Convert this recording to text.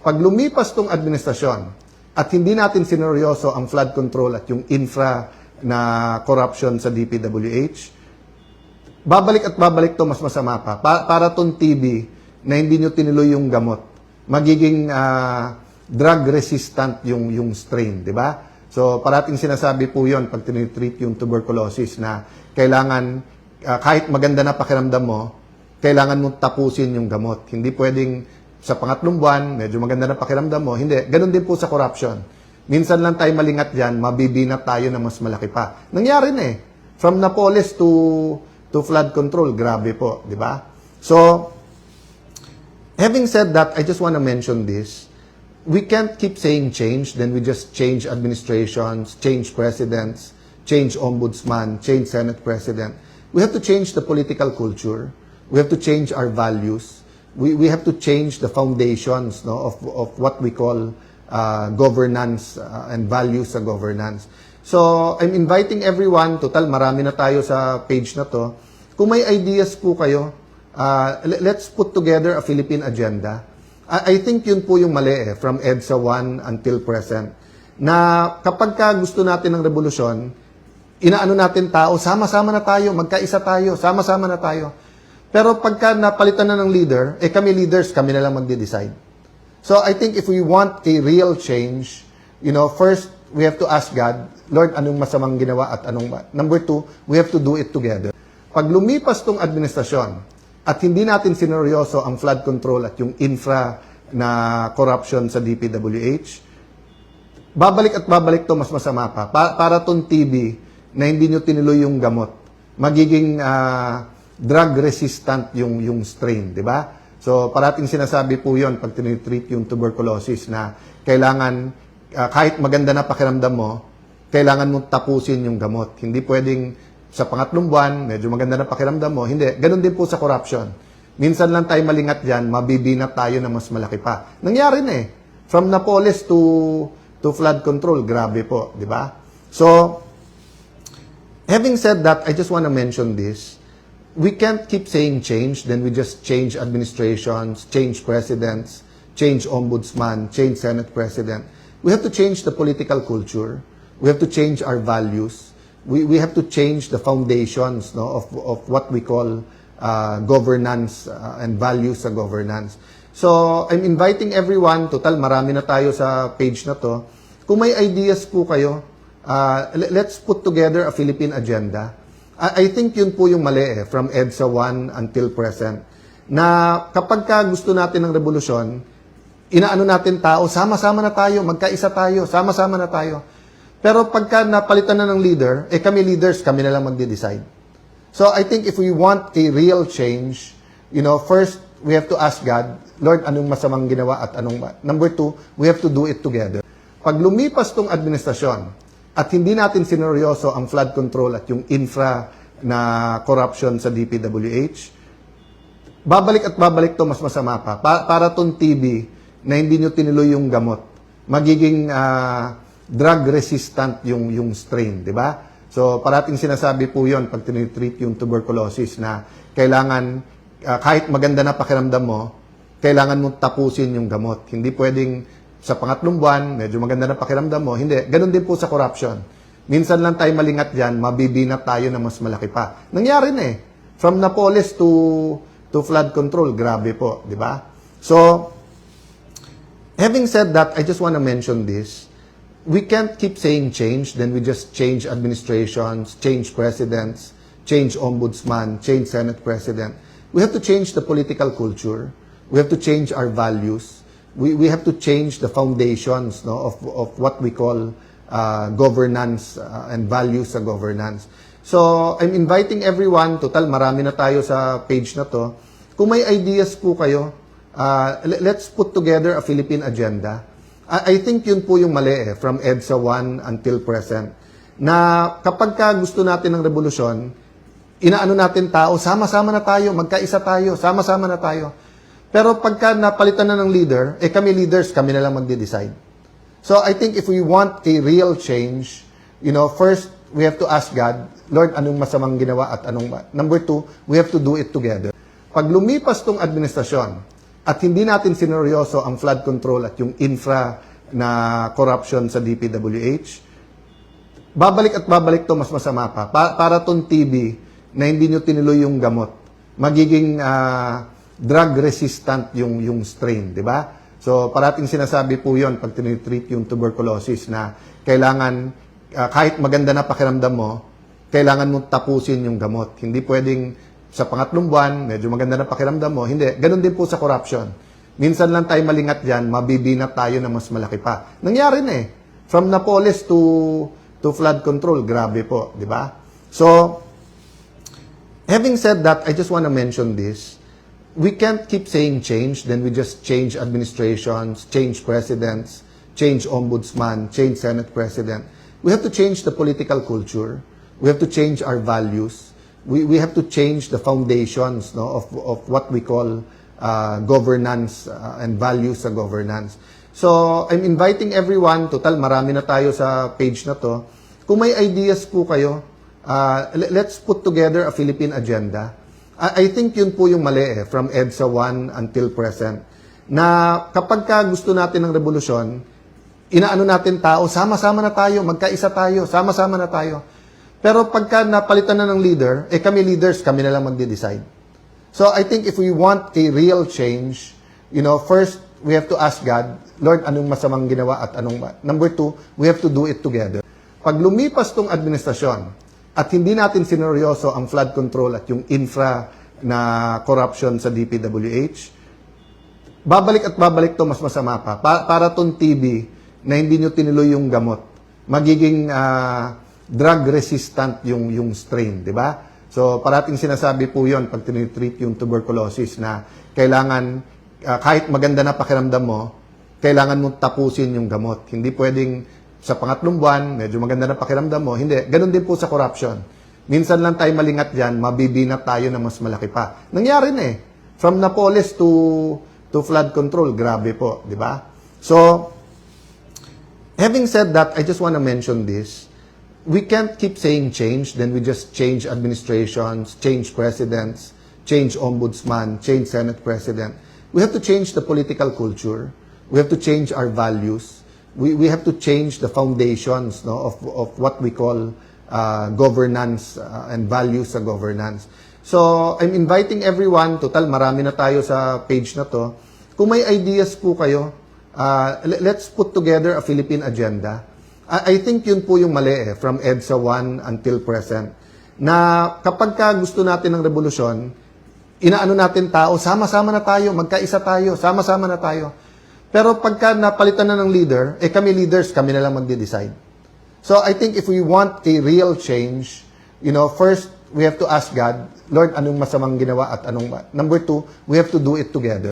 Pag lumipas tong administrasyon at hindi natin sineryoso ang flood control at yung infra na corruption sa DPWH, babalik to mas masama pa. Para tong TB na hindi nyo tinuloy yung gamot, magiging drug resistant yung strain, di ba? So parating sinasabi po yon pag tinitreat yung tuberculosis na kailangan, kahit maganda na pakiramdam mo, kailangan mong tapusin yung gamot. Hindi pwedeng sa pangatlong buwan, medyo maganda na pakiramdam mo. Hindi. Ganon din po sa corruption. Minsan lang tayo malingat dyan, mabibinat tayo na mas malaki pa. Nangyari na eh. From Napoles to flood control, grabe po. Di ba? So, having said that, I just want to mention this. We can't keep saying change, then we just change administrations, change presidents, change ombudsman, change Senate president. We have to change the political culture. We have to change our values. We have to change the foundations of what we call governance and values sa governance. So, I'm inviting everyone, total marami na tayo sa page na to, kung may ideas po kayo, let's put together a Philippine agenda. I think yun po yung mali from EDSA 1 until present, na kapag ka gusto natin ng revolusyon, inaano natin tao, sama-sama na tayo, magkaisa tayo, sama-sama na tayo. Pero pagka napalitan na ng leader, kami leaders, kami na lang magde-decide. So I think if we want a real change, first, we have to ask God, Lord, anong masamang ginawa at anong ba? Number 2, we have to do it together. Pag lumipas tong administrasyon at hindi natin sineryoso ang flood control at yung infra na corruption sa DPWH, babalik to mas masama pa. Para tong TB na hindi nyo tinuloy yung gamot, magiging drug resistant yung strain, di ba? So parating sinasabi po yon pag tinitreat yung tuberculosis na kailangan, kahit maganda na pakiramdam mo, kailangan mong tapusin yung gamot. Hindi pwedeng sa pangatlong buwan, medyo maganda na pakiramdam mo. Hindi. Ganon din po sa corruption. Minsan lang tayo malingat dyan, mabibinat tayo na mas malaki pa. Nangyari na eh. From Napoles to flood control, grabe po, di ba? So, having said that, I just want to mention this. We can't keep saying change, then we just change administrations, change presidents, change ombudsman, change Senate president. We have to change the political culture. We have to change our values. We have to change the foundations of what we call governance and values sa governance. So, I'm inviting everyone, total marami na tayo sa page na to, kung may ideas po kayo, let's put together a Philippine agenda. I think yun po yung mali from EDSA 1 until present, na kapag ka gusto natin ng revolusyon, inaano natin tao, sama-sama na tayo, magkaisa tayo, sama-sama na tayo. Pero pagka napalitan na ng leader, kami leaders, kami na lang magde-decide. So I think if we want a real change, first, we have to ask God, Lord, anong masamang ginawa at anong ba? Number 2, we have to do it together. Pag lumipas tong administrasyon, at hindi natin sineryoso ang flood control at yung infra na corruption sa DPWH, babalik to mas masama pa. Para tong TB na hindi nyo tinuloy yung gamot, magiging drug resistant yung strain, di ba? So parating sinasabi po yon pag tinitreat yung tuberculosis na kailangan, kahit maganda na pakiramdam mo, kailangan mong tapusin yung gamot. Hindi pwedeng sa pangatlong buwan, medyo maganda na pakiramdam mo. Hindi. Ganon din po sa corruption. Minsan lang tayo malingat dyan, mabibinat tayo na mas malaki pa. Nangyari na eh. From Napoles to flood control, grabe po. Di ba? So, having said that, I just want to mention this. We can't keep saying change, then we just change administrations, change presidents, change ombudsman, change Senate president. We have to change the political culture. We have to change our values. We have to change the foundations of what we call governance and values sa governance. So, I'm inviting everyone, total marami na tayo sa page na to, kung may ideas po kayo, let's put together a Philippine agenda. I think yun po yung mali from EDSA 1 until present, na kapag ka gusto natin ng revolusyon, inaano natin tao, sama-sama na tayo, magkaisa tayo, sama-sama na tayo. Pero pagka napalitan na ng leader, kami leaders, kami na lang magde-decide. So I think if we want a real change, first, we have to ask God, Lord, anong masamang ginawa at anong ba? Number 2, we have to do it together. Pag lumipas tong administrasyon at hindi natin sineryoso ang flood control at yung infra na corruption sa DPWH, babalik to mas masama pa. Para tong TB na hindi nyo tinuloy yung gamot, magiging drug resistant yung strain, di ba? So parating sinasabi po yon pag tinitreat yung tuberculosis na kailangan, kahit maganda na pakiramdam mo, kailangan mong tapusin yung gamot. Hindi pwedeng sa pangatlong buwan, medyo maganda na pakiramdam mo. Hindi. Ganon din po sa corruption. Minsan lang tayo malingat dyan, mabibinat tayo na mas malaki pa. Nangyari na eh. From Napoles to flood control, grabe po, di ba? So, having said that, I just want to mention this. We can't keep saying change, then we just change administrations, change presidents, change ombudsman, change Senate president. We have to change the political culture. We have to change our values. We have to change the foundations of what we call governance and values sa governance. So, I'm inviting everyone, total marami na tayo sa page na to, kung may ideas po kayo, let's put together a Philippine agenda. I think yun po yung mali from EDSA 1 until present. Na kapag ka gusto natin ng revolusyon, inaano natin tao, sama-sama na tayo, magkaisa tayo, sama-sama na tayo. Pero pagka napalitan na ng leader, kami leaders, kami na lang magde-decide. So I think if we want a real change, first, we have to ask God, Lord, anong masamang ginawa at anong ba? Number 2, we have to do it together. Pag lumipas tong administrasyon, at hindi natin sineryoso ang flood control at yung infra na corruption sa DPWH, babalik to mas masama pa. Para tong TB na hindi nyo tinuloy yung gamot, magiging drug resistant yung strain, di ba? So parating sinasabi po yon pag tinitreat yung tuberculosis na kailangan, kahit maganda na pakiramdam mo, kailangan mong tapusin yung gamot. Hindi pwedeng sa pangatlong buwan, medyo maganda na pakiramdam mo. Hindi. Ganon din po sa corruption. Minsan lang tayo malingat dyan, mabibinat tayo na mas malaki pa. Nangyari na eh. From Napoles to flood control, grabe po. Di ba? So, having said that, I just want to mention this. We can't keep saying change, then we just change administrations, change presidents, change ombudsman, change Senate president. We have to change the political culture. We have to change our values. We have to change the foundations of what we call governance and values sa governance. So, I'm inviting everyone, total marami na tayo sa page na to, kung may ideas po kayo, let's put together a Philippine agenda. I think yun po yung mali from EDSA 1 until present. Na kapag ka gusto natin ng revolusyon, inaano natin tao, sama-sama na tayo, magkaisa tayo, sama-sama na tayo. Pero pagka napalitan na ng leader, kami leaders, kami na lang magde-decide. So I think if we want a real change, first, we have to ask God, Lord, anong masamang ginawa at anong ba? Number 2, we have to do it together.